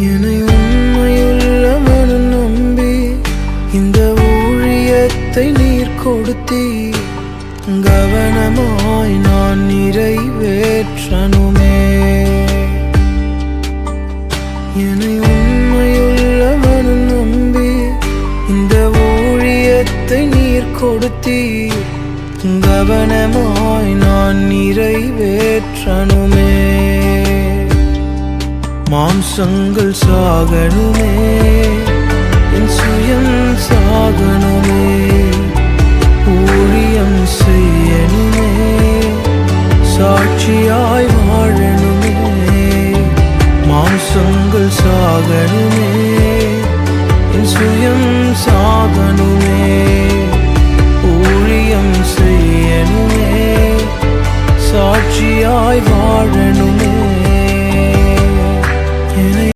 என்னை உண்மையுள்ளவன் நம்பி இந்த ஊழியத்தை நீர் கொடுத்தீர். கவனமாய் நான் நிறைவேற்றனுமே. என்னை உண்மையுள்ளவன் நம்பி இந்த ஊழியத்தை நீர் கொடுத்தீர். கவனமாய் நான் நிறைவேற்றனுமே. மாம்சங்கள் சாகனுமே, என் சுயம் சாகனுமே. ஊழியம் செய்யனுமே, சாட்சியாய் வாழனுமே. மாம்சங்கள் சாகனுமே, என் சுயம் சாகனுமே. ஊழியம் செய்யனுமே, சாட்சியாய் வாழனுமே.